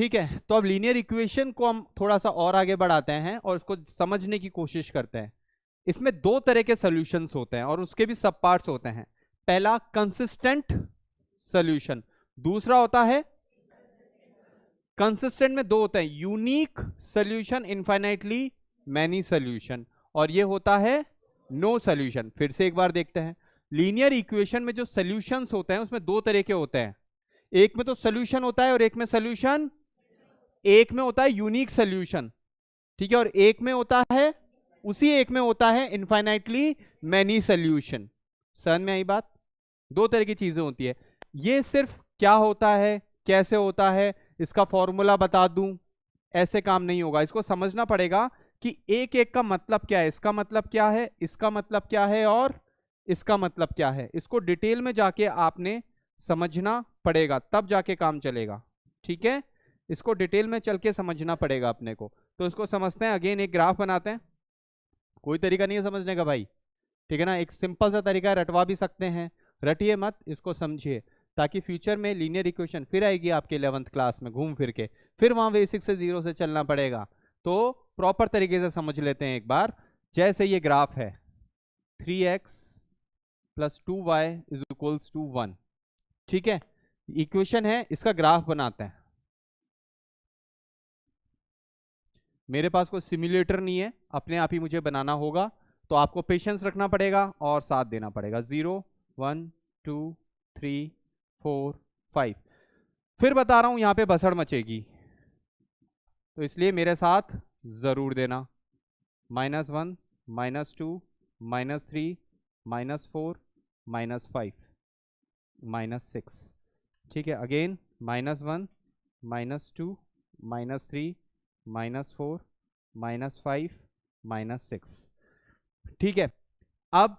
ठीक है, तो अब लीनियर इक्वेशन को हम थोड़ा सा और आगे बढ़ाते हैं और उसको समझने की कोशिश करते हैं। इसमें दो तरह के सॉल्यूशंस होते हैं और उसके भी सब पार्ट्स होते हैं। पहला कंसिस्टेंट सॉल्यूशन, दूसरा होता है कंसिस्टेंट में दो होते हैं, unique solution, infinitely many solution, और ये होता है नो सॉल्यूशन। फिर से एक बार देखते हैं, लीनियर इक्वेशन में जो सॉल्यूशंस होते हैं उसमें दो तरह के होते हैं। एक में तो सॉल्यूशन होता है और एक में सॉल्यूशन, एक में होता है यूनिक सॉल्यूशन, ठीक है, और एक में होता है, उसी एक में होता है इनफाइनाइटली मैनी सॉल्यूशन। समझ में आई बात? दो तरह की चीजें होती है। ये सिर्फ क्या होता है, कैसे होता है, इसका फॉर्मूला बता दूं, ऐसे काम नहीं होगा। इसको समझना पड़ेगा कि एक एक का मतलब क्या है, इसका मतलब क्या है, इसका मतलब क्या है और इसका मतलब क्या है। इसको डिटेल में जाके आपने समझना पड़ेगा, तब जाके काम चलेगा। ठीक है, इसको डिटेल में चल के समझना पड़ेगा अपने को। तो इसको समझते हैं, अगेन एक ग्राफ बनाते हैं। कोई तरीका नहीं है समझने का भाई, ठीक है ना, एक सिंपल सा तरीका है, रटवा भी सकते हैं, रटिए मत, इसको समझिए, ताकि फ्यूचर में लीनियर इक्वेशन फिर आएगी आपके 11th क्लास में घूम फिर के, फिर वहां बेसिक से जीरो से चलना पड़ेगा। तो प्रॉपर तरीके से समझ लेते हैं एक बार। जैसे ये ग्राफ है 3x plus 2y is equals to 1, ठीक है, इक्वेशन है, इसका ग्राफ बनाते हैं। मेरे पास कोई सिम्युलेटर नहीं है, अपने आप ही मुझे बनाना होगा, तो आपको पेशेंस रखना पड़ेगा और साथ देना पड़ेगा। 0 1 2 3 4 5, फिर बता रहा हूं यहां पे बसड़ मचेगी, तो इसलिए मेरे साथ जरूर देना। -1 -2 -3 -4 -5 -6, ठीक है, अगेन -1 -2 -3 -4 -5 -6, ठीक है। अब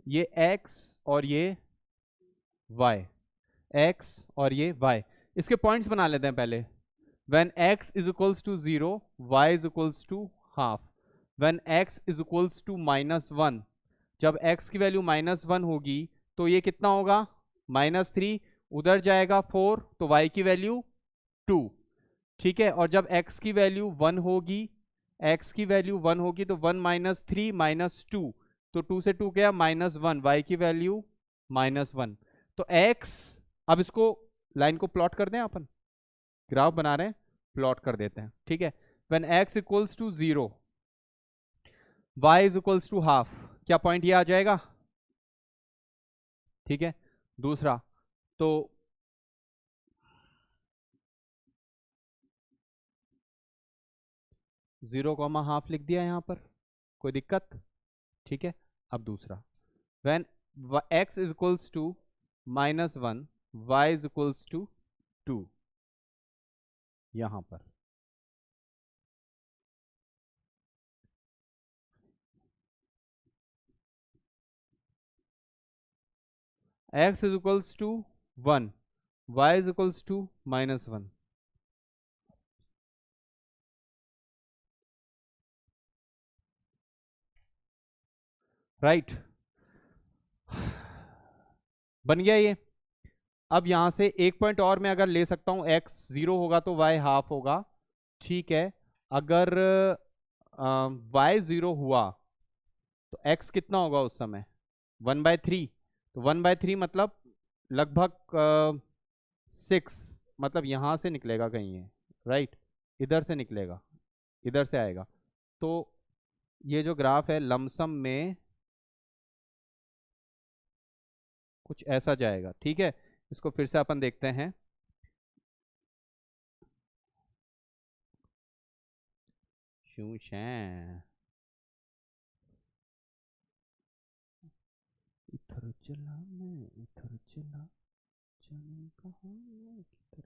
ये x और ये y, x और ये y, इसके पॉइंट्स बना लेते हैं पहले। when x is equals to 0, y is equals to half, when x is equals to -1, जब x की वैल्यू -1 होगी तो ये कितना होगा, -3, उधर जाएगा 4, तो y की वैल्यू 2, ठीक है, और जब x की वैल्यू 1 होगी, x की वैल्यू 1 होगी तो 1 -3 -2, तो 2 से 2 गया -1, y की वैल्यू -1। तो x, अब इसको लाइन को प्लॉट कर दें, अपन ग्राफ बना रहे हैं, प्लॉट कर देते हैं, ठीक है। When x equals to 0, y is equals to half, क्या पॉइंट ये आ जाएगा, ठीक है। दूसरा, तो 0,5 लिख दिया यहां पर, कोई दिक्कत, ठीक है। अब दूसरा, when x is equals to -1, y is equals to 2, यहां पर x is equals to 1, y is equals to -1, right, बन गया ये। अब यहां से एक पॉइंट और मैं अगर ले सकता हूं, x 0 होगा तो y हाफ होगा, ठीक है। अगर y 0 हुआ तो x कितना होगा उस समय, 1/3, तो 1/3 मतलब लगभग 6, मतलब यहां से निकलेगा कहीं है, राइट, इधर से निकलेगा, इधर से आएगा। तो ये जो ग्राफ है लमसम में कुछ ऐसा जाएगा, ठीक है। इसको फिर से अपन देखते हैं, इधर चला मैं, इधर चला, जाने कहाँ मैं, किधर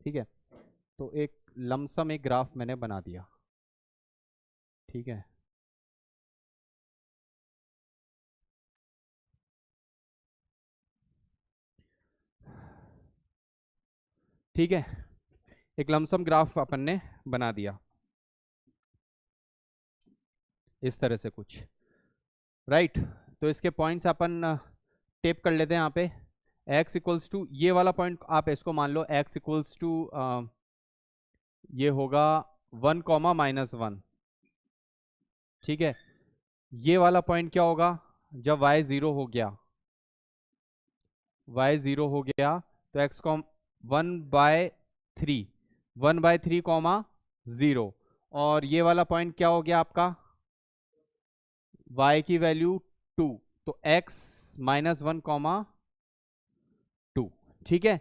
ठीक है। तो एक लमसम एक ग्राफ मैंने बना दिया, ठीक है, ठीक है, एक लमसम ग्राफ अपन ने बना दिया इस तरह से कुछ, राइट। तो इसके पॉइंट्स अपन टेप कर लेते हैं यहाँ पे। x इक्वल्स टू, ये वाला पॉइंट आप इसको मान लो x इक्वल्स टू ये होगा 1 कॉमा -1, ठीक है। ये वाला पॉइंट क्या होगा जब y 0 हो गया, y 0 हो गया तो x कॉम 1/3, 1/3 कॉमा 0, और ये वाला पॉइंट क्या हो गया आपका, y की वैल्यू 2, तो x -1 कॉमा 2, ठीक है।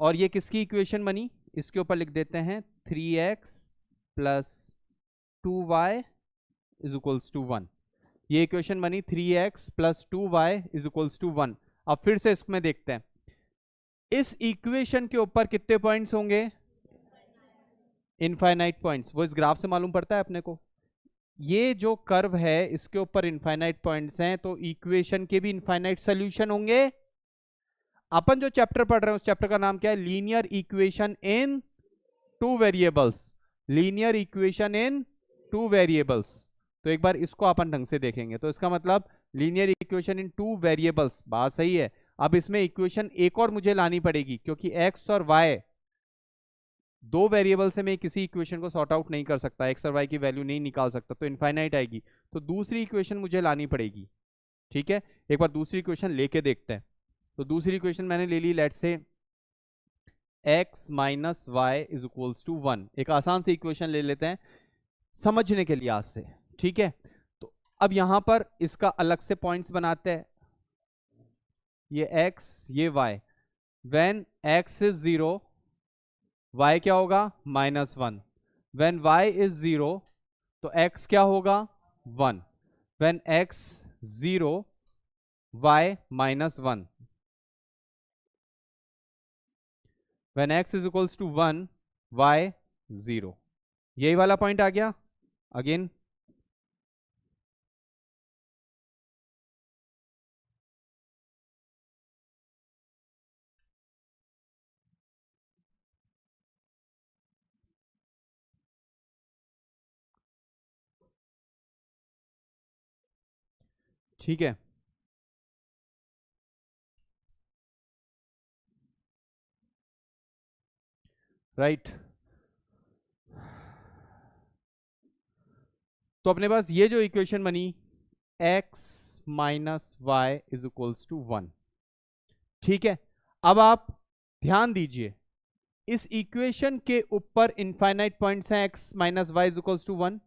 और ये किसकी इक्वेशन बनी, इसके ऊपर लिख देते हैं 3x plus 2y is equals to 1। ये इक्वेशन बनी 3x plus 2y is equals to 1। अब फिर से इसमें देखते हैं, इस इक्वेशन के ऊपर कितने पॉइंट्स होंगे, इनफाइनाइट पॉइंट्स। वो इस ग्राफ से मालूम पड़ता है अपने को। ये जो कर्व है इसके ऊपर इनफाइनाइट पॉइंट्स हैं, तो इक्वेशन के भी इनफाइनाइट सोल्यूशन होंगे। अपन जो चैप्टर पढ़ रहे हैं उस चैप्टर का नाम क्या है, linear equation in two variables, linear equation in two variables. तो एक बार इसको अपन ढंग से देखेंगे, तो इसका मतलब linear equation in two variables, बात सही है। अब इसमें इक्वेशन एक और मुझे लानी पड़ेगी, क्योंकि x और y दो वेरिएबल से मैं किसी इक्वेशन को सॉर्ट आउट नहीं कर सकता, x और y की वैल्यू नहीं निकाल सकता, तो इनफाइनाइट आएगी। तो दूसरी इक्वेशन मुझे लानी पड़ेगी, ठीक है। एक बार दूसरी इक्वेशन लेके देखते हैं। तो दूसरी इक्वेशन मैंने ले ली, let's say x minus Y is equals to 1। एक आसान सी इक्वेशन ले लेते हैं समझने के लिहाज से, ठीक है। तो अब यहां पर इसका अलग से पॉइंट्स बनाते हैं, ये x ये y, when x is 0 y क्या होगा -1, व्हेन y इज 0 तो x क्या होगा 1, when x 0 y -1, when x is equals to 1 y 0। यही वाला पॉइंट आ गया अगेन। ठीक है, राइट। तो अपने पास ये जो इक्वेशन बनी x minus Y is equals to 1, ठीक है। अब आप ध्यान दीजिए, इस इक्वेशन के ऊपर इनफाइनाइट पॉइंट्स हैं, x minus Y is equals to 1,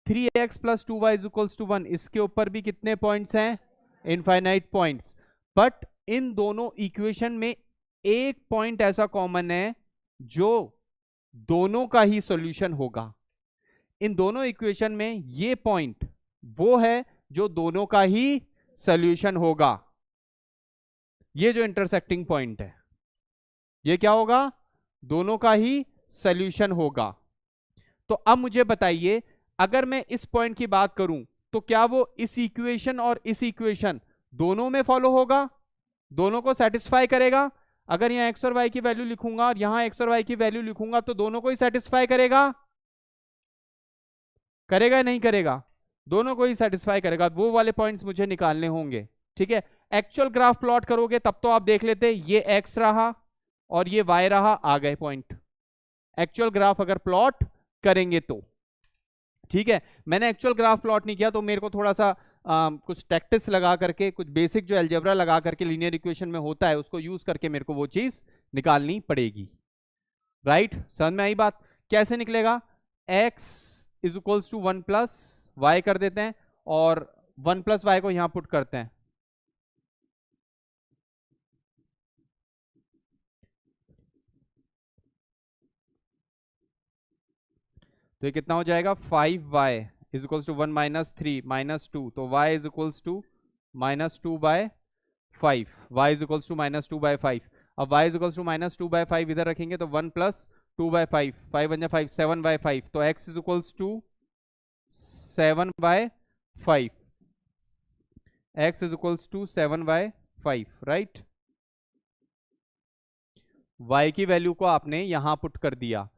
3x plus 2y is equals to 1, इसके ऊपर भी कितने पॉइंट्स हैं, इनफाइनाइट पॉइंट्स। बट इन दोनों इक्वेशन में एक पॉइंट ऐसा कॉमन है जो दोनों का ही सॉल्यूशन होगा। इन दोनों इक्वेशन में ये पॉइंट वो है जो दोनों का ही सॉल्यूशन होगा। ये जो इंटरसेक्टिंग पॉइंट है ये क्या होगा, दोनों का ही सॉल्यूशन होगा। तो अब मुझे बताइए, अगर मैं इस पॉइंट की बात करूं तो क्या वो इस इक्वेशन और इस इक्वेशन दोनों में फॉलो होगा, दोनों को सेटिस्फाई करेगा। अगर यहां x और y की वैल्यू लिखूंगा और यहां x और y की वैल्यू लिखूंगा तो दोनों को ही सेटिस्फाई करेगा, करेगा नहीं करेगा, दोनों को ही सेटिस्फाई करेगा। वो वाले पॉइंट्स मुझे निकालने होंगे, ठीक है। एक्चुअल ग्राफ प्लॉट करोगे तब तो आप देख लेते, ये x रहा और ये y रहा, आ गए पॉइंट। एक्चुअल ग्राफ अगर प्लॉट करेंगे तो, ठीक है। मैंने एक्चुअल ग्राफ प्लॉट नहीं किया तो मेरे को थोड़ा सा कुछ टैक्टिक्स लगा करके, कुछ बेसिक जो अलजेब्रा लगा करके लीनियर इक्वेशन में होता है उसको यूज करके मेरे को वो चीज निकालनी पड़ेगी, राइट। समझ में आई बात, कैसे निकलेगा, x is equals to 1 plus Y कर देते हैं और 1 प्लस वाई को यहां पुट करते हैं, तो ये कितना हो जाएगा 5y is equals to 1 minus 3 minus 2, तो y is equals to -2/5, y is equals to -2/5। अब y इज इक्वल्स टू -2/5 इधर रखेंगे तो 1 प्लस 2/5, 5 1 5 7/5, तो x is equals to 7/5, x is equals to 7/5, right. y की वैल्यू को आपने यहां पुट कर दिया,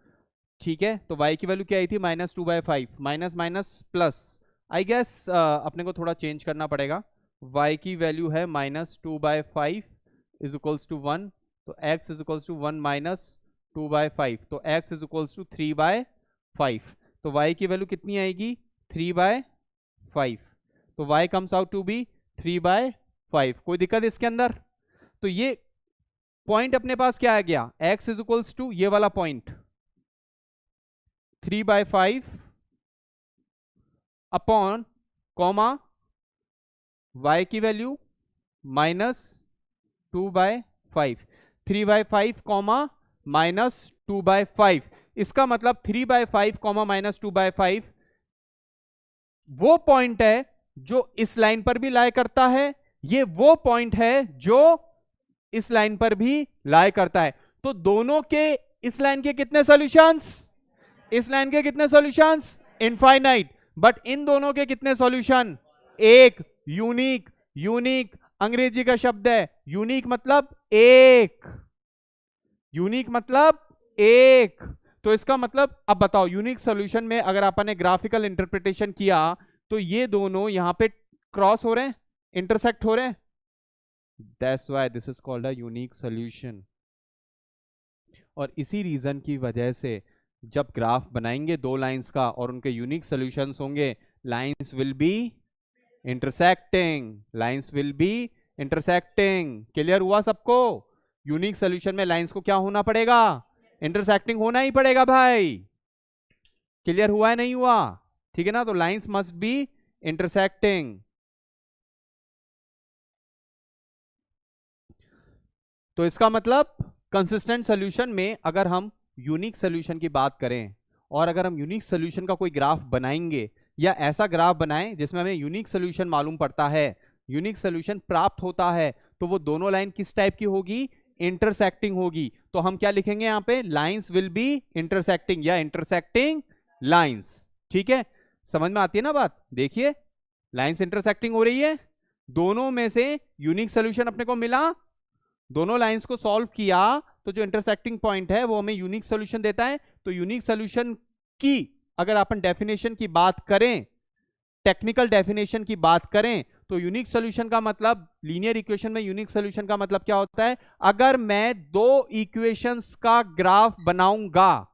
ठीक है। तो y की वैल्यू क्या आई थी, -2/5, minus minus plus, I guess अपने को थोड़ा चेंज करना पड़ेगा। y की वैल्यू है -2/5 इज इक्वल्स टू 1, तो x इज इक्वल्स टू 1 - 2/5, तो x इज इक्वल्स टू 3/5। तो y की वैल्यू कितनी आएगी, 3/5, तो y comes out to be 3/5। कोई दिक्कत इसके अंदर? तो ये पॉइंट अपने पास क्या आ गया, x इज इक्वल्स टू ये वाला पॉइंट 3/5 अपॉन कॉमा y की वैल्यू -2/5, 3/5 कॉमा -2/5। इसका मतलब 3/5 कॉमा -2/5 वो पॉइंट है जो इस लाइन पर भी लाई करता है, ये वो पॉइंट है जो इस लाइन पर भी लाई करता है। तो दोनों के, इस लाइन के कितने सॉल्यूशंस, इस लाइन के कितने सॉल्यूशंस, इनफाइनाइट। बट इन दोनों के कितने सॉल्यूशन, एक। यूनिक, यूनिक अंग्रेजी का शब्द है, यूनिक मतलब एक, यूनिक मतलब एक। तो इसका मतलब अब बताओ, यूनिक सॉल्यूशन में अगर आपने ग्राफिकल इंटरप्रिटेशन किया तो ये दोनों यहां पे क्रॉस हो रहे हैं, इंटरसेक्ट हो रहे हैं, that's why this is called a unique solution. और इसी रीजन की वजह से जब ग्राफ बनाएंगे दो लाइंस का और उनके यूनिक सॉल्यूशंस होंगे, lines will be intersecting, lines will be intersecting. Clear हुआ सबको? यूनिक सॉल्यूशन में लाइंस को क्या होना पड़ेगा, इंटरसेक्टिंग होना ही पड़ेगा भाई। क्लियर हुआ है नहीं हुआ? ठीक है ना, तो लाइंस मस्ट बी इंटरसेक्टिंग। तो इसका मतलब कंसिस्टेंट सॉल्यूशन में अगर हम यूनिक सॉल्यूशन की बात करें और अगर हम यूनिक सॉल्यूशन का कोई ग्राफ बनाएंगे या ऐसा ग्राफ बनाएं जिसमें हमें यूनिक सॉल्यूशन मालूम पड़ता है, यूनिक सॉल्यूशन प्राप्त होता है, तो वो दोनों लाइन किस टाइप की होगी, इंटरसेक्टिंग होगी। तो हम क्या लिखेंगे यहां पे, लाइंस विल बी इंटरसेक्टिंग या इंटरसेक्टिंग लाइंस। ठीक है, समझ में आती है ना बात? देखिए लाइंस इंटरसेक्टिंग हो रही है, दोनों में से यूनिक सॉल्यूशन अपने को मिला, दोनों लाइंस को सॉल्व किया तो जो इंटरसेक्टिंग पॉइंट है वो हमें यूनिक सॉल्यूशन देता है। तो यूनिक सॉल्यूशन की अगर अपन डेफिनेशन की बात करें, टेक्निकल डेफिनेशन की बात करें, तो यूनिक सॉल्यूशन का मतलब, लीनियर इक्वेशन में यूनिक सॉल्यूशन का मतलब क्या होता है, अगर मैं दो इक्वेशंस का ग्राफ बनाऊंगा,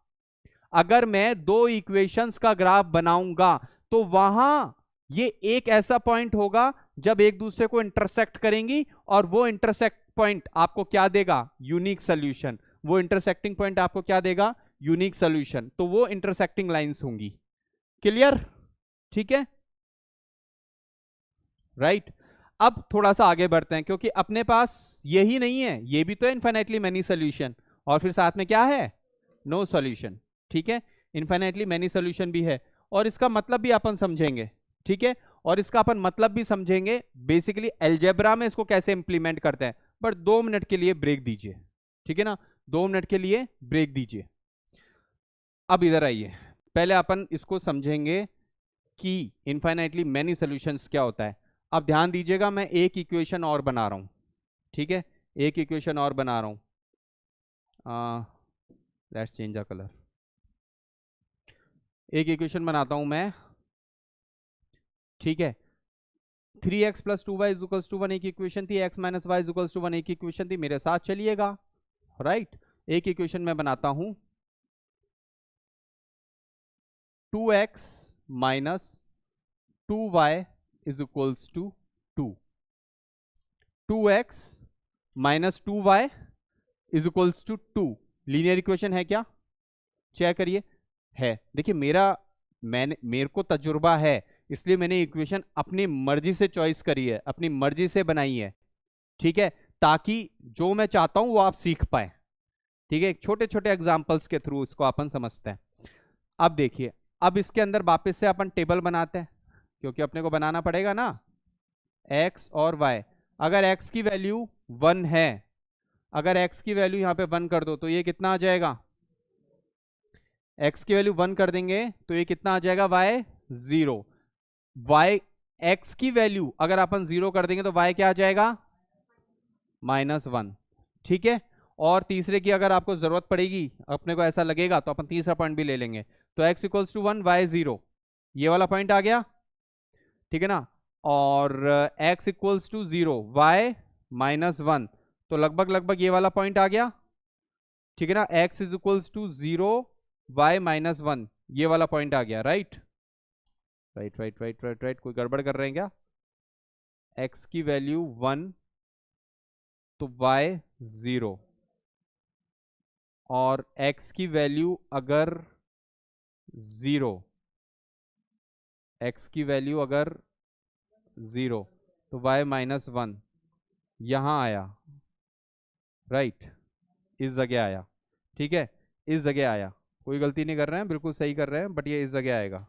अगर मैं दो इक्वेशंस का ग्राफ बनाऊंगा तो वहां ये एक ऐसा पॉइंट होगा जब एक दूसरे को इंटरसेक्ट करेंगी और वो इंटरसेक्ट पॉइंट आपको क्या देगा, यूनिक सॉल्यूशन। वो इंटरसेक्टिंग पॉइंट आपको क्या देगा, यूनिक सॉल्यूशन। तो वो इंटरसेक्टिंग लाइंस होंगी। क्लियर? ठीक है, राइट। अब थोड़ा सा आगे बढ़ते हैं क्योंकि अपने पास यही नहीं है, ये भी तो है इनफाइनाइटली मैनी सॉल्यूशन, और फिर साथ में क्या है, नो सॉल्यूशन। ठीक है, इनफाइनाइटली मैनी सॉल्यूशन भी है और इसका मतलब भी अपन समझेंगे। ठीक है, और इसका अपन मतलब भी समझेंगे बेसिकली अलजेब्रा में इसको कैसे इंप्लीमेंट करते हैं। बट 2 मिनट के लिए ब्रेक दीजिए, ठीक है ना, 2 मिनट के लिए ब्रेक दीजिए। अब इधर आइए, पहले अपन इसको समझेंगे कि इनफाइनाइटली मैनी सॉल्यूशंस क्या होता है। अब ध्यान दीजिएगा, मैं एक इक्वेशन और बना रहा हूं, ठीक है, एक इक्वेशन और बना रहा हूं। Let's change the colour. एक इक्वेशन बनाता हूं मैं, ठीक है, 3x + 2y = 1 एक इक्वेशन थी, x - y = 1 एक इक्वेशन थी। मेरे साथ चलिएगा, राइट। एक इक्वेशन में बनाता हूं, 2x - 2y = 2, 2x - 2y = 2 linear equation है क्या? चेक करिए, है। देखिए मेरे को तजुर्बा है, इसलिए मैंने इक्वेशन अपनी मर्जी से चॉइस करी है, अपनी मर्जी से बनाई है, ठीक है, ताकि जो मैं चाहता हूं वो आप सीख पाए। ठीक है, छोटे छोटे एग्जांपल्स के थ्रू इसको अपन समझते हैं। अब देखिए, अब इसके अंदर वापस से अपन टेबल बनाते हैं क्योंकि अपने को बनाना पड़ेगा ना, x और y। अगर x की वैल्यू 1 है, अगर x की वैल्यू यहां पे 1 कर दो तो ये कितना आ जाएगा, x की वैल्यू 1 कर देंगे तो ये कितना आ जाएगा, y 0, y x की वैल्यू अगर अपन 0 कर देंगे तो y क्या आ जाएगा, -1। ठीक है, और तीसरे की अगर आपको जरूरत पड़ेगी, अपने को ऐसा लगेगा, तो अपन तीसरा पॉइंट भी ले लेंगे। तो x इक्वल्स टू 1, y 0, ये वाला पॉइंट आ गया, ठीक है ना। और x इक्वल्स टू 0, y -1, तो लगभग लगभग ये वाला पॉइंट आ गया, ठीक है ना। x is equals to 0, y -1, ये वाला पॉइंट आ गया। Right right right right right right, कोई गड़बड़ कर रहे हैं क्या? x की वैल्यू 1 तो y 0, और x की वैल्यू अगर 0, x की वैल्यू अगर 0 तो y -1 यहां आया। राइट, इस जगह आया, ठीक है, इस जगह आया। कोई गलती नहीं कर रहे हैं, बिल्कुल सही कर रहे हैं, बट ये इस जगह आएगा।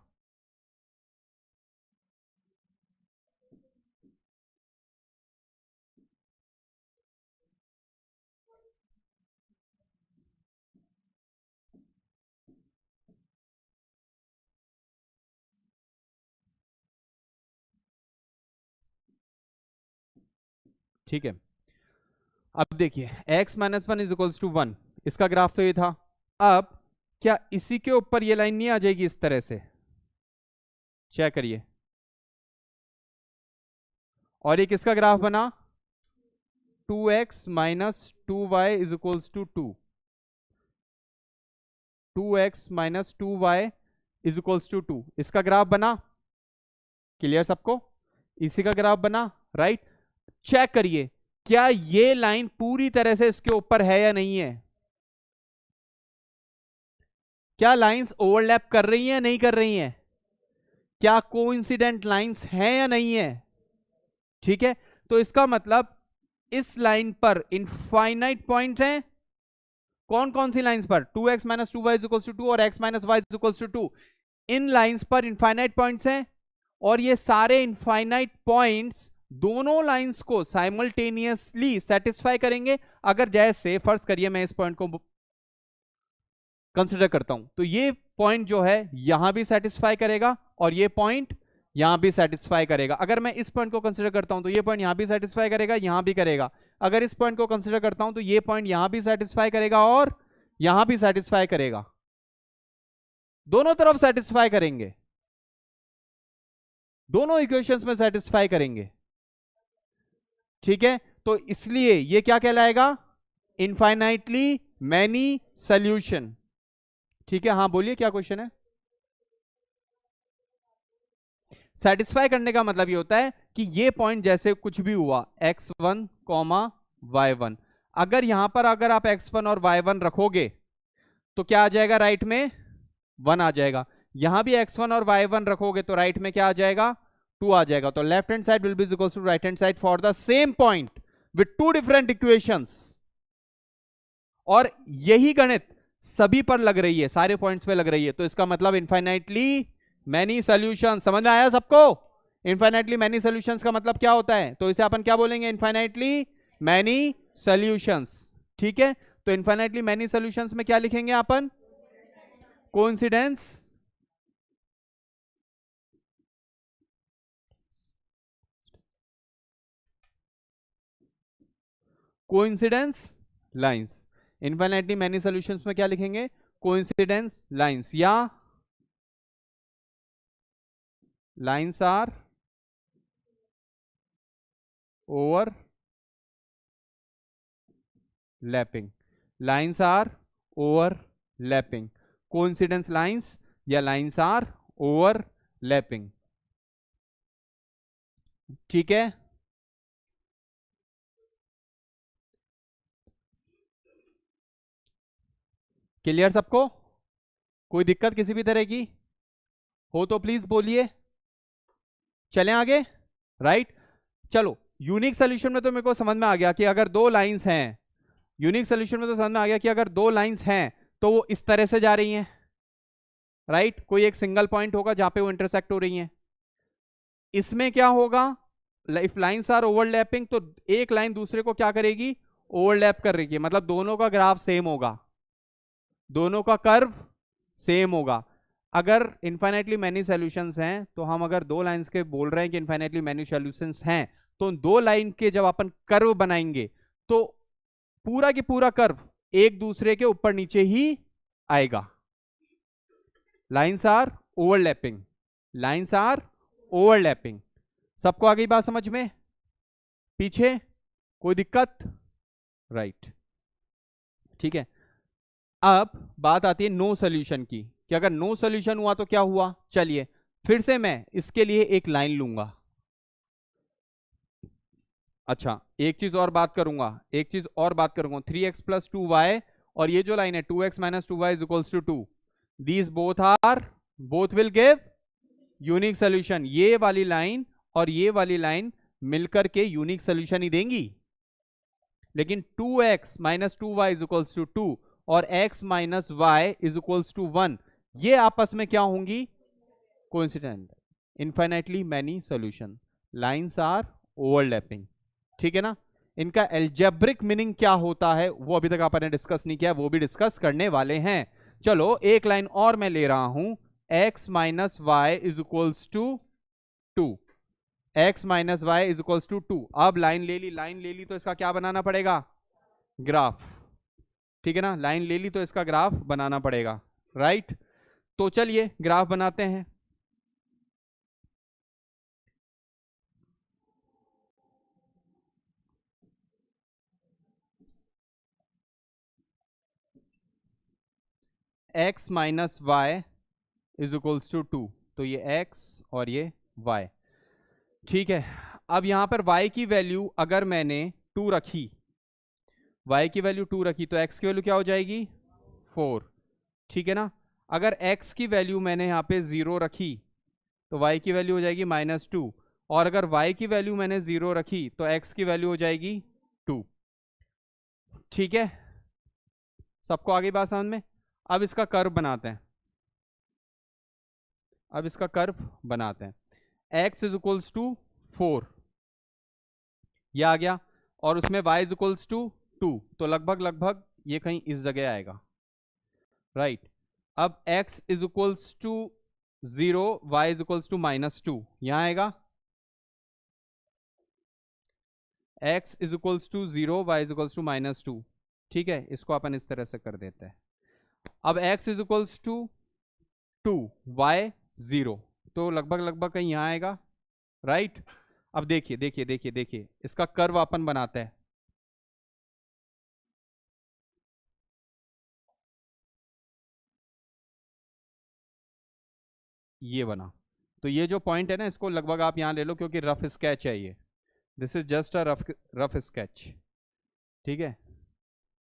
ठीक है, अब देखिए x -1 इज इक्वल्स टू 1, इसका ग्राफ तो ये था। अब क्या इसी के ऊपर ये लाइन नहीं आ जाएगी इस तरह से? चेक करिए, और ये किसका ग्राफ बना? 2x - 2y is equals to 2, 2x - 2y is equals to 2, इसका ग्राफ बना। क्लियर सबको? इसी का ग्राफ बना। राइट, चेक करिए क्या ये लाइन पूरी तरह से इसके ऊपर है या नहीं है? क्या लाइंस ओवरलैप कर रही हैं या नहीं कर रही हैं? क्या कोइंसिडेंट लाइंस हैं या नहीं है? ठीक है, तो इसका मतलब इस लाइन पर इनफाइनाइट पॉइंट हैं। कौन कौन सी लाइंस पर? 2x - 2y = 2 और x - y = 2, इन लाइंस पर इनफाइनाइट पॉइंट्स हैं, और ये सारे इनफाइनाइट पॉइंट्स दोनों लाइंस को साइमल्टेनियसली सेटिस्फाई करेंगे। अगर जैसे फर्ज करिए मैं इस पॉइंट को कंसिडर करता हूं, तो ये पॉइंट जो है यहां भी सेटिस्फाई करेगा और ये पॉइंट यहां भी सेटिस्फाई करेगा। अगर मैं इस पॉइंट को कंसिडर करता हूं तो ये पॉइंट यहां भी सेटिस्फाई करेगा, यहां भी करेगा। अगर इस पॉइंट को कंसिडर करता हूं तो ये पॉइंट यहां भी सेटिस्फाई करेगा और यहां भी सेटिस्फाई करेगा, दोनों तरफ सेटिस्फाई करेंगे, दोनों इक्वेशंस में सेटिस्फाई करेंगे। ठीक है, तो इसलिए ये क्या कहलाएगा? Infinitely many solution. ठीक है, हाँ बोलिए क्या क्वेश्चन है? सेटिस्फाई करने का मतलब ये होता है कि ये पॉइंट जैसे कुछ भी हुआ x1, y1, अगर यहां पर अगर आप x1 और y1 रखोगे तो क्या आ जाएगा? राइट में 1 आ जाएगा। यहां भी x1 और y1 रखोगे तो राइट में क्या आ जाएगा? 2 आ जाएगा। तो left hand side will be equal to right hand side for the same point with 2 different equations. और यही गणित सभी पर लग रही है, सारे पॉइंट्स पे लग रही है, तो इसका मतलब इनफाइनाइटली मैनी सॉल्यूशंस। समझ में आया सबको? इनफाइनाइटली मैनी सॉल्यूशंस का मतलब क्या होता है? तो इसे अपन क्या बोलेंगे? Infinitely many solutions. ठीक है, तो इनफाइनाइटली मैनी सॉल्यूशंस में क्या लिखेंगे अपन? Coincidence coincidence lines. Infinitely many solutions में क्या लिखेंगे? कोइंसिडेंस लाइंस, या lines are overlapping, lines are overlapping, coincidence lines या लाइंस आर ओवर लैपिंग। ठीक है, क्लियर सबको? कोई दिक्कत किसी भी तरह की हो तो प्लीज बोलिए, चलें आगे। राइट, चलो यूनिक सोल्यूशन में तो मेरे को समझ में आ गया कि अगर दो लाइंस हैं, यूनिक सोल्यूशन में तो समझ में आ गया कि अगर दो लाइंस हैं तो वो इस तरह से जा रही हैं। राइट, कोई एक सिंगल पॉइंट होगा जहां पे वो इंटरसेक्ट हो रही हैं। इसमें क्या होगा? इफ लाइंस आर ओवरलैपिंग, तो एक लाइन दूसरे को क्या करेगी? ओवरलैप कर रही है, मतलब दोनों का ग्राफ सेम होगा, दोनों का कर्व सेम होगा। अगर इनफाइनाइटली मैनी सॉल्यूशंस हैं, तो हम अगर दो लाइंस के बोल रहे हैं कि इनफाइनाइटली मैनी सॉल्यूशंस हैं, तो उन दो लाइन के जब अपन कर्व बनाएंगे तो पूरा की पूरा कर्व एक दूसरे के ऊपर नीचे ही आएगा। Lines are overlapping, lines are overlapping. सबको आ गई बात समझ में? पीछे कोई दिक्कत? राइट, ठीक है। अब बात आती है नो सॉल्यूशन की, कि अगर नो सॉल्यूशन हुआ तो क्या हुआ। चलिए फिर से मैं इसके लिए एक लाइन लूंगा। अच्छा, एक चीज और बात करूंगा, 3x + 2y, और ये जो लाइन है 2x - 2y = 2, these both will give unique solution. ये वाली लाइन और ये वाली लाइन मिलकर के यूनिक सॉल्यूशन ही देंगी। लेकिन 2x - 2y = 2 और x - y = 1, ये आपस में क्या होंगी? Coincident. Infinitely many solution, lines are overlapping, ठीक है ना। इनका एल्जेब्रिक मीनिंग क्या होता है वो अभी तक आपने डिस्कस नहीं किया, वो भी डिस्कस करने वाले हैं। चलो एक लाइन और मैं ले रहा हूं, x - y = 2, x - y = 2। अब लाइन ले ली तो इसका क्या बनाना पड़ेगा? ग्राफ, ठीक है ना। लाइन ले ली तो इसका ग्राफ बनाना पड़ेगा, राइट। तो चलिए ग्राफ बनाते हैं। x - y = 2, तो ये x और ये y, ठीक है। अब यहां पर y की वैल्यू अगर मैंने 2 रखी, y की वैल्यू 2 रखी, तो x की वैल्यू क्या हो जाएगी? 4, ठीक है ना। अगर x की वैल्यू मैंने यहाँ पे 0 रखी तो y की वैल्यू हो जाएगी -2, और अगर y की वैल्यू मैंने 0 रखी तो x की वैल्यू हो जाएगी 2, ठीक है। सबको आगे बात समझ में? अब इसका कर्व बनाते हैं, x = 4, ये आ गया, और उसमें y = 2, तो लगभग ये कहीं इस जगह आएगा, राइट। अब x = 0, y = -2, यहां आएगा। x = 0, y = -2, ठीक है। इसको अपन इस तरह से कर देते हैं। अब x = 2, y 0, तो लगभग कहीं यहां आएगा, राइट। अब देखिए इसका कर्व अपन बनाते हैं। ये बना, तो ये जो पॉइंट है ना, इसको लगभग आप यहां ले लो, क्योंकि रफ स्केच है ये। This is just a rough sketch, ठीक है।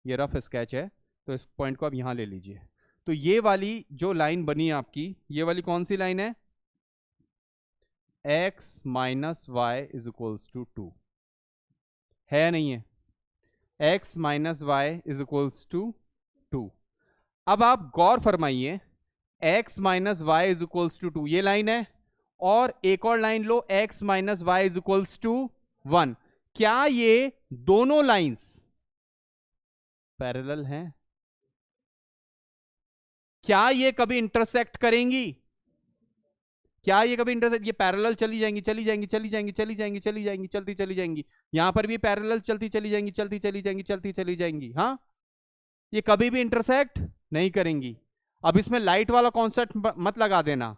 ये रफ स्केच है, तो इस पॉइंट को आप यहां ले लीजिए। तो ये वाली जो लाइन बनी है आपकी, ये वाली कौन सी लाइन है? x - y = 2, है या नहीं है? x - y = 2। अब आप गौर फरमाइए, x - y = 2 ये लाइन है, और एक और लाइन लो x - y = 1। क्या ये दोनों लाइंस पैरेलल हैं? क्या ये कभी इंटरसेक्ट करेंगी? क्या ये कभी इंटरसेक्ट? ये पैरेलल चली जाएंगी, चलती चली जाएंगी। यहां पर भी पैरेलल चलती चली जाएंगी, हाँ। ये कभी भी इंटरसेक्ट नहीं करेंगी। अब इसमें लाइट वाला कॉन्सेप्ट मत लगा देना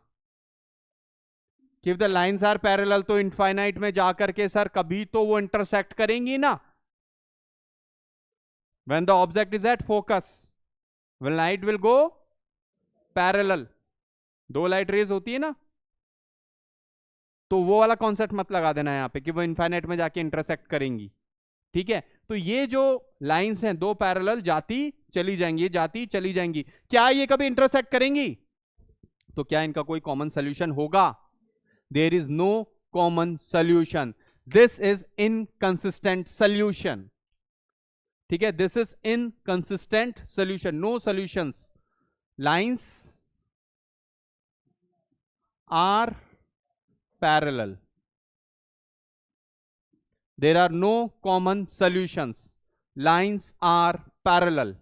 कि द लाइंस आर पैरेलल, तो इनफाइनाइट में जाकर के सर कभी तो वो इंटरसेक्ट करेंगी ना। When the object is at focus, light will go parallel. दो लाइट रेज होती है ना, तो वो वाला कॉन्सेप्ट मत लगा देना यहां पे कि वो इनफाइनाइट में जाके इंटरसेक्ट करेंगी, ठीक है। तो ये जो लाइंस हैं दो पैरेलल जाती चली जाएंगी, क्या ये कभी इंटरसेक्ट करेंगी? तो क्या इनका कोई कॉमन सोल्यूशन होगा? There is no common solution, this is inconsistent solution, ठीक है। This is inconsistent solution, no solutions, lines are parallel, there are no common solutions, lines are parallel,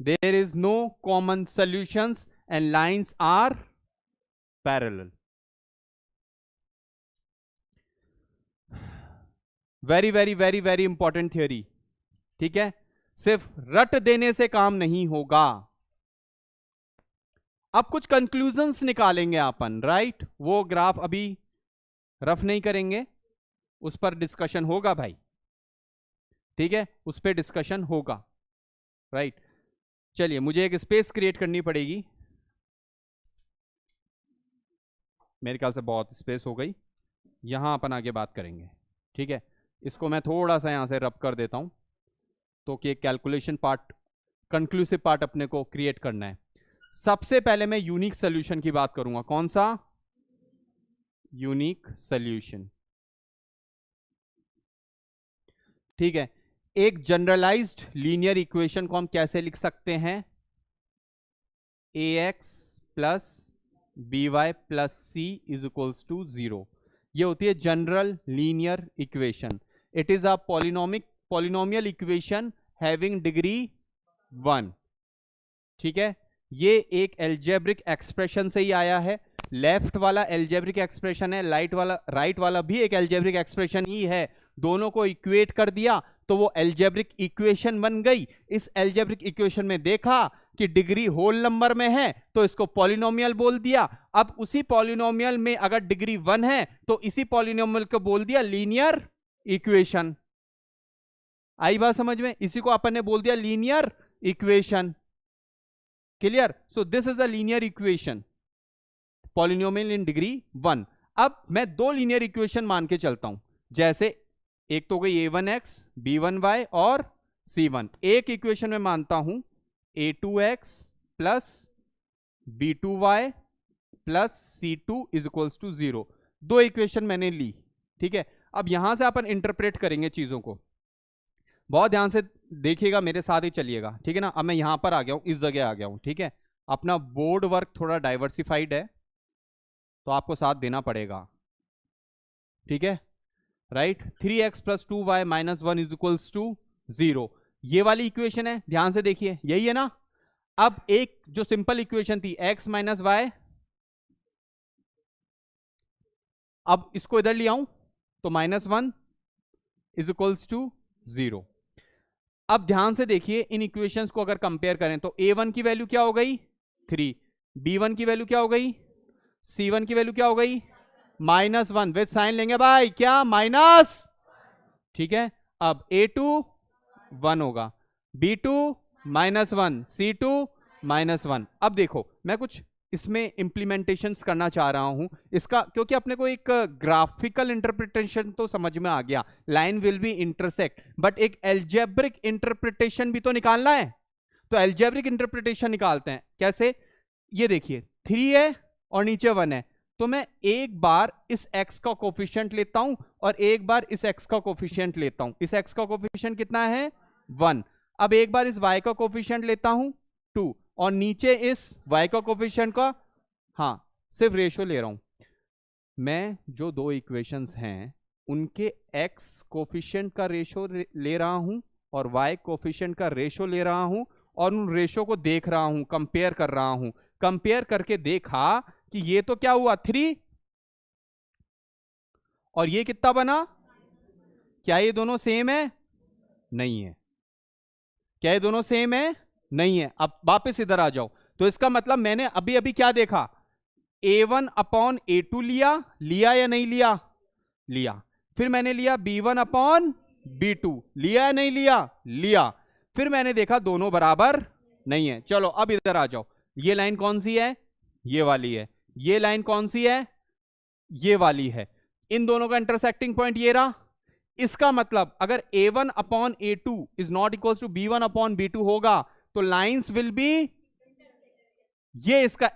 there is no common solutions and lines are parallel. Very very very very important theory, ठीक है। सिर्फ रट देने से काम नहीं होगा। अब कुछ कंक्लूजन्स निकालेंगे अपन, राइट। वो ग्राफ अभी रफ नहीं करेंगे, उस पर डिस्कशन होगा भाई, ठीक है, उस पर डिस्कशन होगा, राइट। चलिए मुझे एक स्पेस क्रिएट करनी पड़ेगी, मेरे ख्याल से बहुत स्पेस हो गई, यहां अपन आगे बात करेंगे, ठीक है। इसको मैं थोड़ा सा यहां से रब कर देता हूं, तो कि कैलकुलेशन पार्ट, कंक्लूसिव पार्ट अपने को क्रिएट करना है। सबसे पहले मैं यूनिक सोल्यूशन की बात करूंगा। कौन सा? यूनिक सोल्यूशन, ठीक है। एक जनरलाइज्ड लीनियर इक्वेशन को हम कैसे लिख सकते हैं? ax plus by plus C is equals to 0। ये होती है general linear equation. It is a polynomial equation having degree 1, ठीक है। ये एक एल्जेब्रिक एक्सप्रेशन से ही आया है। लेफ्ट वाला एल्जेब्रिक एक्सप्रेशन है, राइट वाला भी एक एल्जेब्रिक एक्सप्रेशन ही है। दोनों को इक्वेट कर दिया तो वो एल्जेब्रिक इक्वेशन बन गई। इस एल्जेब्रिक इक्वेशन में देखा कि डिग्री होल नंबर में है तो इसको पॉलिनोमियल बोल दिया। अब उसी पॉलिनोमियल में अगर डिग्री 1 है तो इसी पॉलिनोमियल को बोल दिया लीनियर इक्वेशन। आई बात समझ में? इसी को अपन ने बोल दिया linear equation. Clear? So this is a linear equation, polynomial in degree 1। अब मैं दो लीनियर इक्वेशन मान के चलता हूं, जैसे एक तो गई a1x b1y और c1। एक इक्वेशन में मानता हूं a2x plus b2y plus c2 is equals to 0। दो इक्वेशन मैंने ली, ठीक है। अब यहां से अपन इंटरप्रेट करेंगे चीजों को, बहुत ध्यान से देखिएगा, मेरे साथ ही चलिएगा, ठीक है ना। अब मैं यहां पर आ गया हूं, इस जगह आ गया हूं, ठीक है। अपना बोर्ड वर्क थोड़ा डाइवर्सिफाइड है तो आपको साथ देना पड़ेगा, ठीक है, right. 3x plus 2y minus 1 is equals to 0, ये वाली इक्वेशन है, ध्यान से देखिए, यही है ना। अब एक जो सिंपल इक्वेशन थी x माइनस वाई, अब इसको इधर ले आऊं तो -1 इज इक्वल्स टू 0। अब ध्यान से देखिए, इन इक्वेशंस को अगर कंपेयर करें तो a1 की वैल्यू क्या हो गई 3, b1 की वैल्यू क्या हो गई, c1 की वैल्यू क्या हो गई -1 विद साइन लेंगे भाई, क्या माइनस, ठीक है। अब a2 1 होगा, b2 -1, c2 -1। अब देखो मैं कुछ इसमें इंप्लीमेंटेशंस करना चाह रहा हूं इसका, क्योंकि अपने को एक ग्राफिकल इंटरप्रिटेशन तो समझ में आ गया, line will be intersect, but एक एल्जेब्रिक इंटरप्रिटेशन भी तो निकालना है। तो एल्जेब्रिक इंटरप्रिटेशन निकालते हैं कैसे? ये देखिए 3 है और नीचे 1 है, तो मैं एक बार इस x का कोफिशिएंट लेता हूं और एक बार इस x का कोफिशिएंट लेता हूं। इस x का कोफिशिएंट कितना है 1। अब एक बार इस y का कोफिशिएंट लेता हूं 2 और नीचे इस y का कोफिशिएंट का, हाँ सिर्फ रेशियो ले रहा हूं मैं। जो दो इक्वेशंस हैं उनके x कोफिशिएंट का रेशियो ले रहा हूं और y कोफिशिएंट का रेशियो ले रहा हूं और उन रेशियो को देख रहा हूं, कंपेयर कर रहा हूं। कंपेयर करके देखा कि ये तो क्या हुआ 3 और ये कितना बना, क्या ये दोनों सेम है? नहीं है। क्या ये दोनों सेम है? नहीं है। अब वापस इधर आ जाओ, तो इसका मतलब मैंने अभी अभी क्या देखा, a1 अपॉन a2 लिया या नहीं लिया? लिया। फिर मैंने लिया b1 अपॉन b2, लिया या नहीं लिया? फिर मैंने देखा दोनों बराबर नहीं है। चलो अब इधर आ जाओ, ये लाइन कौन सी है? ये वाली है। ये लाइन कौन सी है? ये वाली है। इन दोनों का इंटरसेक्टिंग पॉइंट ये रहा। इसका मतलब अगर a1 upon a2 is not equal to b1 upon b2 होगा तो लाइंस विल बी, ये इसका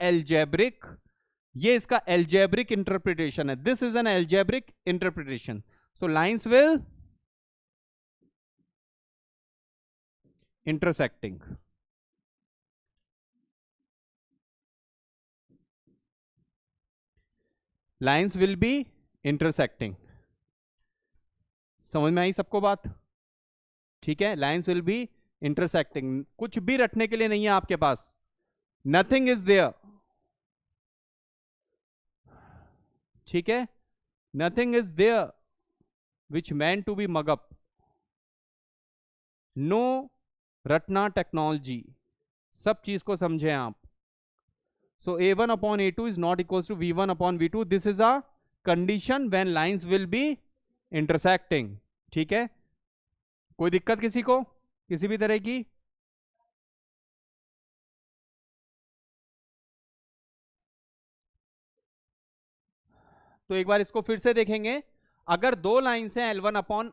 एल्जेब्रिक इंटरप्रिटेशन है। This is an algebraic interpretation, so lines will intersecting. Lines will be intersecting. समझ में आई सबको बात? ठीक है, लाइन्स विल बी इंटरसेक्टिंग, कुछ भी रखने के लिए नहीं है आपके पास, नथिंग इज देयर, ठीक है, nothing is there which mean to be mug up, no रटना टेक्नोलॉजी, सब चीज को समझे आप। सो A1 upon A2 is not equals to V1 upon V2. This is a condition when lines will be intersecting. ठीक है, कोई दिक्कत किसी को, किसी भी तरह की? तो एक बार इसको फिर से देखेंगे। अगर दो लाइंस हैं L1 अपॉन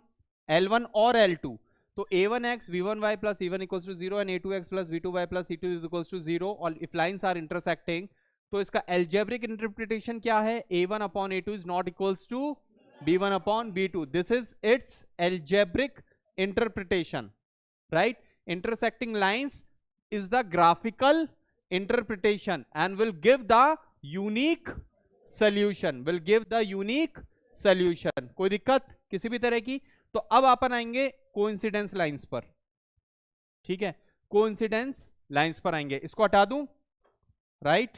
L1 और L2, तो A1x V1y plus E1 equals to 0 and A2x plus V2y plus E2 is equals to 0, और if lines are intersecting, तो इसका algebraic interpretation क्या है? A1 upon A2 is not equals to B1 upon B2. This is its algebraic interpretation, right? Intersecting lines is the graphical interpretation and will give the unique solution, will give the unique solution. कोई दिक्कत किसी भी तरह की? तो अब अपन आएंगे कोइंसिडेंस लाइंस पर, ठीक है, कोइंसिडेंस लाइंस पर आएंगे, इसको हटा दूं, राइट?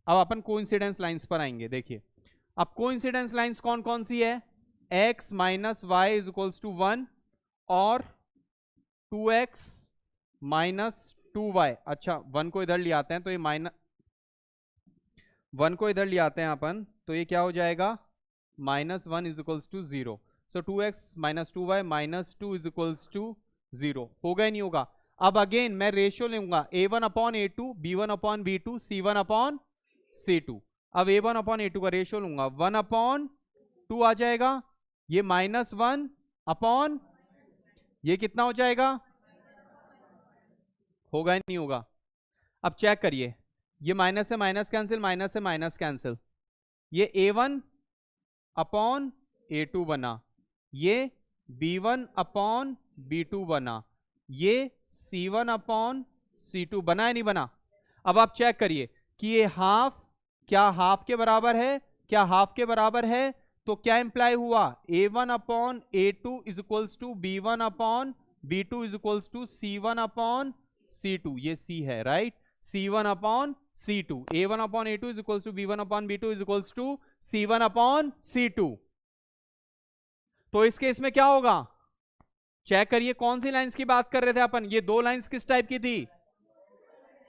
अब अपन कोइंसिडेंस लाइंस पर आएंगे। देखिए अब कोइंसिडेंस लाइंस कौन कौन सी है? x minus Y is equals to 1 और 2x माइनस 2y। अच्छा 1 को इधर ले आते हैं, तो ये माइनस 1 को इधर ले आते हैं अपन, तो ये क्या हो जाएगा? -1 is equals to 0। So 2x minus 2y minus 2 is equals to 0। होगा ही नहीं होगा? अब अगेन मैं रेशियो लूंगा A1 upon A2, B1 upon B2, C1 upon C2। अब A1 अपॉन A2 का रेशियो लूंगा, 1 अपॉन 2 आ जाएगा, ये -1 अपॉन ये कितना हो जाएगा? होगा ही नहीं होगा? अब चेक करिए, ये माइनस से माइनस कैंसिल, माइनस से माइनस कैंसिल, ये A1 अपॉन A2 बना, ये B1 अपॉन B2 बना, ये C1 अपॉन C2 बना है नहीं बना? अब आप चेक करिए कि ये हाफ, क्या हाफ के बराबर है? क्या हाफ के बराबर है? तो क्या इंप्लाई हुआ? A1 upon A2 is equals to B1 upon B2 is equals to C1 upon C2, ये C है, right? C1 upon C2, A1 upon A2 is equals to B1 upon B2 is equals to C1 upon C2। तो इस case में क्या होगा? Check करिए, कौन सी लाइंस की बात कर रहे थे अपन? ये दो लाइंस किस टाइप की थी?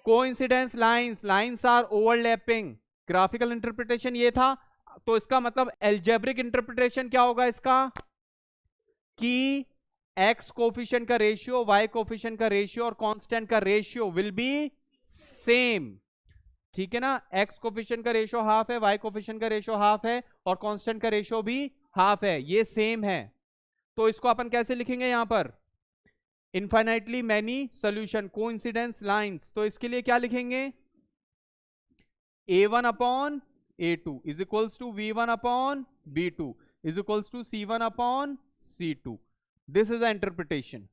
Coincidence lines, lines are overlapping, graphical interpretation ये था। तो इसका मतलब एल्जेब्रिक इंटरप्रिटेशन क्या होगा इसका? कि x कोफिशिएंट का रेशियो, y कोफिशिएंट का रेशियो और कांस्टेंट का रेशियो विल बी सेम, ठीक है ना? x कोफिशिएंट का रेशियो हाफ है, y कोफिशिएंट का रेशियो हाफ है और कांस्टेंट का रेशियो भी हाफ है, ये सेम है। तो इसको अपन कैसे लिखेंगे यहां पर? Infinitely many solution coincidence lines. तो इसके लिए क्या लिखेंगे? A1 upon A2 is equals to V1 upon B2 is equals to C1 upon C2। This is the interpretation,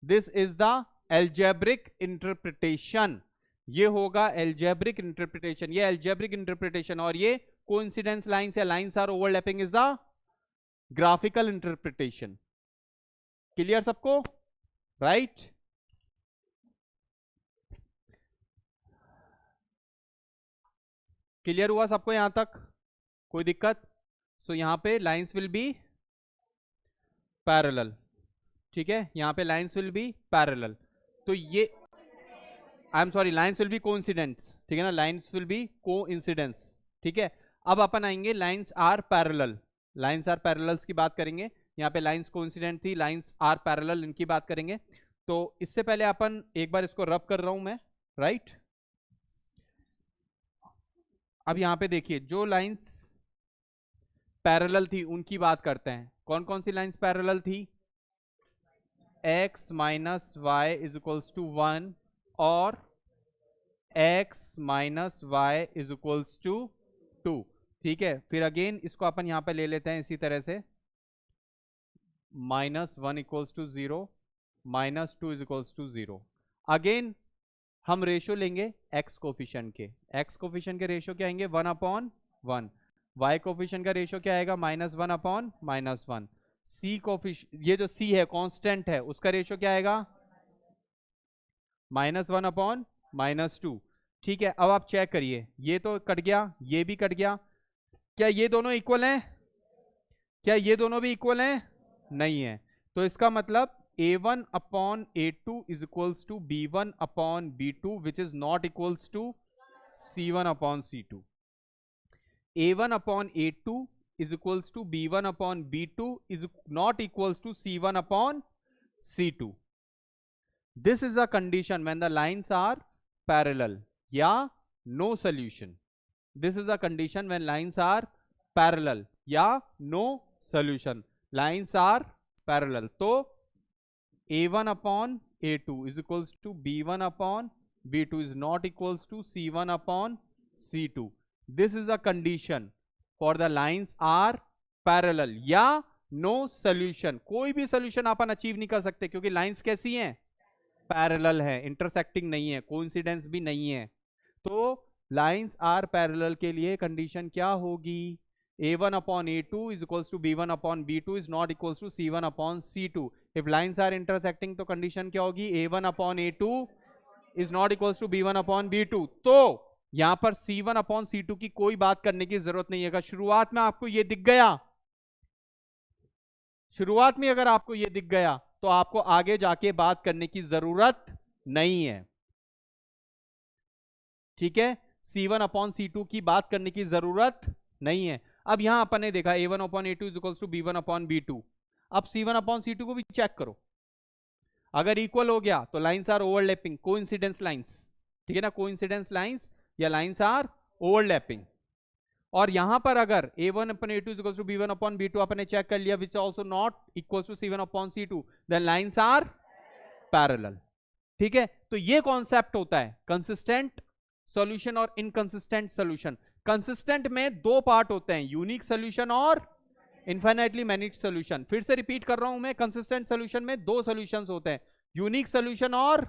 this is the algebraic interpretation. ये होगा एल्जेब्रिक इंटरप्रिटेशन, ये algebraic interpretation. और ये कोइंसिडेंस लाइंस या lines are overlapping is the graphical interpretation. Clear सबको? Right? Clear हुआ सबको यहां तक? कोई दिक्कत? सो यहां पे लाइंस विल बी पैरेलल, ठीक है, यहां पे लाइंस विल बी पैरेलल। तो ये I am sorry, lines will be coincidence, ठीक है ना? लाइंस विल बी कोइंसिडेंस, ठीक है। अब अपन आएंगे lines are parallel, lines are parallels की बात करेंगे। यहाँ पे लाइंस कोइंसिडेंट थी, लाइंस आर पैरेलल, इनकी बात करेंगे। तो इससे पहले अपन एक बार इसको रब कर रहा हूं मैं, राइट? अब यहाँ पे देखिए, जो लाइंस पैरेलल थी उनकी बात करते हैं। कौन कौन सी लाइंस पैरेलल थी? x minus Y is equals to 1 और x minus Y is equals to 2, ठीक है। फिर अगेन इसको अपन यहां पे ले लेते हैं इसी तरह से, -1 equals to 0, -2 is equals to 0। Again हम रेशियो लेंगे x कोफिशिएंट के, x कोफिशिएंट के रेशियो क्या आएंगे? 1 अपॉन 1। y कोफिशिएंट का रेशियो क्या आएगा? -1 अपॉन -1। c कोफिशिएंट, ये जो c है कांस्टेंट है, उसका रेशियो क्या आएगा? -1/-2। ठीक है, अब आप चेक करिए, ये तो कट गया, ये भी कट गया, क्या ये दोनों इक्वल हैं? क्या ये दोनों भी इक्वल हैं? नहीं है। तो इसका मतलब a1/a2 is equals to b1/b2 which is not equals to c1/c2। a1/a2 is equals to b1/b2 is not equals to c1/c2. This is a condition when the lines are parallel. या no solution. This is a condition when lines are parallel. या no solution. Lines are parallel. तो a1/a2 is equals to b1/b2 is not equals to c1/c2. This is a condition for the lines are parallel या no solution. कोई भी solution अपन achieve नहीं कर सकते क्योंकि lines कैसी हैं? पैरेलल है, इंटरसेक्टिंग नहीं है, कोइंसिडेंस भी नहीं है। तो लाइंस आर पैरेलल के लिए कंडीशन क्या होगी? a1/a2 is equals to b1/b2 is not equals to c1/c2. if lines are intersecting तो कंडीशन क्या होगी? a1/a2 is not equals to b1/b2. तो यहां पर c1/c2 की कोई बात करने की जरूरत नहीं है। अगर शुरुआत में आपको ये दिख गया, शुरुआत में अगर आपको ये दिख गया तो आपको आगे जाके बात करने की जरूरत नहीं है। ठीक है, c1/c2 की बात करने की जरूरत नहीं है। अब यहां अपन ने देखा a1/a2 is equals to b1/b2। अब c1/c2 को भी चेक करो, अगर इक्वल हो गया तो lines are overlapping, coincidence lines. ठीक है ना, कोइंसिडेंस लाइंस या लाइंस आर ओवरलैपिंग। और यहां पर अगर a1/a2 is equals to b1/b2 आपने चेक कर लिया which also not equals to c1/c2, then lines are parallel. ठीक है, तो ये कॉन्सेप्ट होता है कंसिस्टेंट सॉल्यूशन और इनकंसिस्टेंट सॉल्यूशन। कंसिस्टेंट में दो पार्ट होते हैं, यूनिक सॉल्यूशन और इनफाइनाइटली मैनी सॉल्यूशन। फिर से रिपीट कर रहा हूं मैं, कंसिस्टेंट सॉल्यूशन में दो सॉल्यूशंस होते हैं, यूनिक सॉल्यूशन और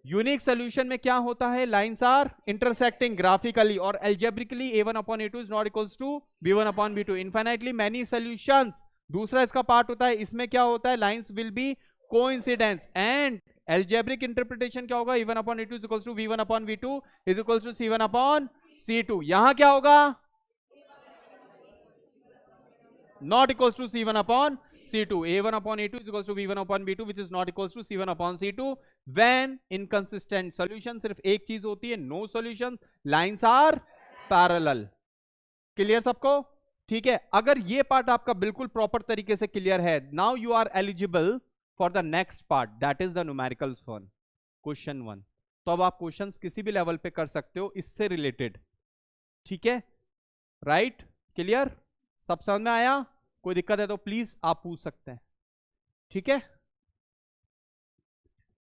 यूनिक सॉल्यूशन में क्या होता है? लाइंस आर इंटरसेक्टिंग ग्राफिकली और algebraically a1/a2 is not equals to b1/b2। Infinitely many solutions दूसरा इसका पार्ट होता है, इसमें क्या होता है? Lines will be coincidence and algebraic interpretation क्या होगा? a1/a2 is equals to b1/b2 is equals to c1/c2। यहां क्या होगा? Not equals to c1/c2। a1/a2 is equals to b1/b2 which is not equals to c1/c2 when inconsistent solution। सिर्फ एक चीज होती है, no solutions, lines are parallel। Clear सबको? ठीक है, अगर ये पार्ट आपका बिल्कुल प्रॉपर तरीके से क्लियर है, now you are eligible for the next part, that is the numericals one, question 1। तो अब आप क्वेश्चंस किसी भी लेवल पे कर सकते हो इससे रिलेटेड। ठीक है, राइट, क्लियर, सब समझ में आया? कोई दिक्कत है तो प्लीज आप पूछ सकते हैं। ठीक है।